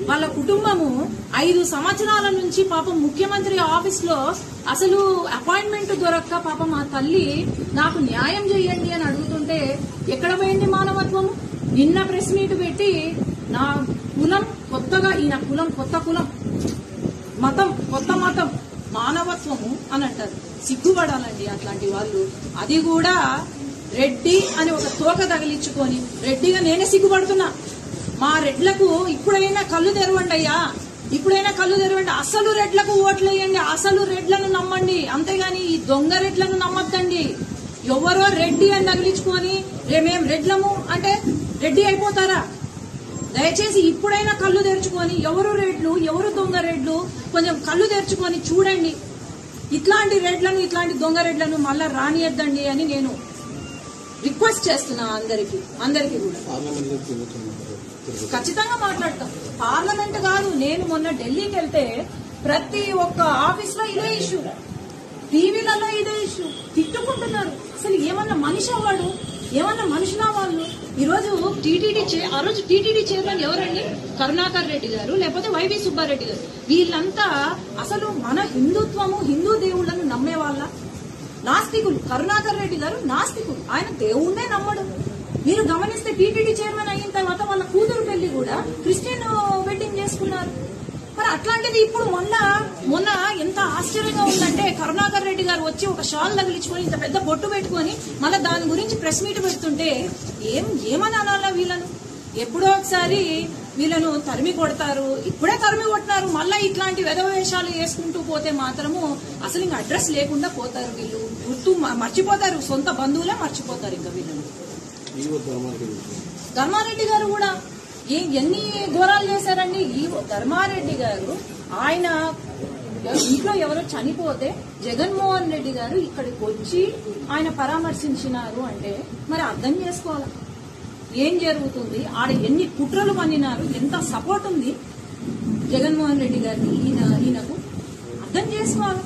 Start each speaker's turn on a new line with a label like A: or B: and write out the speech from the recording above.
A: వాళ్ళ కుటుంబము 5 సంవత్సరాల నుంచి పాపం ముఖ్యమంత్రి ఆఫీస్ లో అసలు అపాయింట్మెంట్ దొరక్క పాపం ఆ తల్లి నాకు న్యాయం చేయండి అని అడుగుతుంటే ఎక్కడ పోయింది మానవత్వము? నిన్న ప్రెస్ మీట్ పెట్టి నా కులం కొత్తగా, ఈయన కులం కొత్త కులం, మతం కొత్త మతం, మానవత్వము అని అంటారు. సిగ్గుపడాలండి అట్లాంటి వాళ్ళు. అది కూడా రెడ్డి అని ఒక తోక తగిలించుకొని రెడ్డిగా నేనే సిగ్గుపడుతున్నా. మా రెడ్లకు ఇప్పుడైనా కళ్ళు తెరవండి అయ్యా, ఇప్పుడైనా కళ్ళు తెరవండి. అసలు రెడ్లకు ఓట్లు వేయండి, అసలు రెడ్లను నమ్మండి, అంతేగాని ఈ దొంగ రెడ్లను నమ్మద్దండి. ఎవరో రెడ్డి అని తగిలించుకొని మేం రెడ్లము అంటే రెడ్డి అయిపోతారా? దయచేసి ఇప్పుడైనా కళ్ళు తెరుచుకొని ఎవరు రెడ్లు ఎవరు దొంగ రెడ్లు కొంచెం కళ్ళు తెరుచుకొని చూడండి. ఇట్లాంటి రెడ్లను ఇట్లాంటి దొంగ రెడ్లను మళ్ళా రానియద్దండి అని నేను రిక్వెస్ట్ చేస్తున్నా అందరికి కూడా. ఖచ్చితంగా మాట్లాడతాం. పార్లమెంట్ కాదు, నేను మొన్న ఢిల్లీకి వెళ్తే ప్రతి ఒక్క ఆఫీస్ లో ఇదే ఇష్యూ, టీవీలలో ఇదే ఇష్యూ, తిట్టుకుంటున్నారు. అసలు ఏమన్నా మనిషి అవ్వడు, ఏమన్నా మనుషులా వాళ్ళు? ఈరోజు ఆ రోజు టీటీడీ చైర్మన్ ఎవరండి? కరుణాకర్ రెడ్డి గారు, లేకపోతే వైవి సుబ్బారెడ్డి గారు. వీళ్ళంతా అసలు మన హిందుత్వము, హిందూ దేవుళ్లను నమ్మే వాళ్ళ? నాస్తికులు. కరుణాకర్ రెడ్డి గారు నాస్తికులు, ఆయన దేవుణ్ణే నమ్మడు. మీరు గమనిస్తే టీటీడీ చైర్మన్ అయిన తర్వాత వాళ్ళ కూతురు పెళ్లి కూడా క్రిస్టియన్ వెడ్డింగ్ చేసుకున్నారు. మరి అట్లాంటిది ఇప్పుడు మొన్న ఎంత ఆశ్చర్యంగా ఉందంటే కరుణాకర్ రెడ్డి గారు వచ్చి ఒక షాల్ తగిలించుకొని ఇంత పెద్ద బొట్టు పెట్టుకొని మళ్ళీ దాని గురించి ప్రెస్ మీట్ పెడుతుంటే ఏమని అనాలా వీళ్ళను? ఎప్పుడో ఒకసారి వీళ్ళను తరిమి కొడతారు, ఇప్పుడే తరిమి కొట్టినారు, మళ్ళా ఇట్లాంటి వెధవేషాలు వేసుకుంటూ పోతే మాత్రము అసలు ఇంకా అడ్రస్ లేకుండా పోతారు వీళ్ళు. గుర్తు మర్చిపోతారు, సొంత బంధువులే మర్చిపోతారు ఇంకా వీళ్ళను. ధర్మారెడ్డి గారు కూడా ఎన్ని ఘోరాలు చేశారండి. ఈ ధర్మారెడ్డి గారు ఆయన ఇంట్లో ఎవరో చనిపోతే జగన్మోహన్ రెడ్డి గారు ఇక్కడికి వచ్చి ఆయన పరామర్శించినారు అంటే మరి అర్థం చేసుకోవాలి ఏం జరుగుతుంది, ఆడ ఎన్ని కుట్రలు పన్నినారు, ఎంత సపోర్ట్ ఉంది జగన్మోహన్ రెడ్డి గారికి ఈయనకు అర్థం చేసుకోవాలి.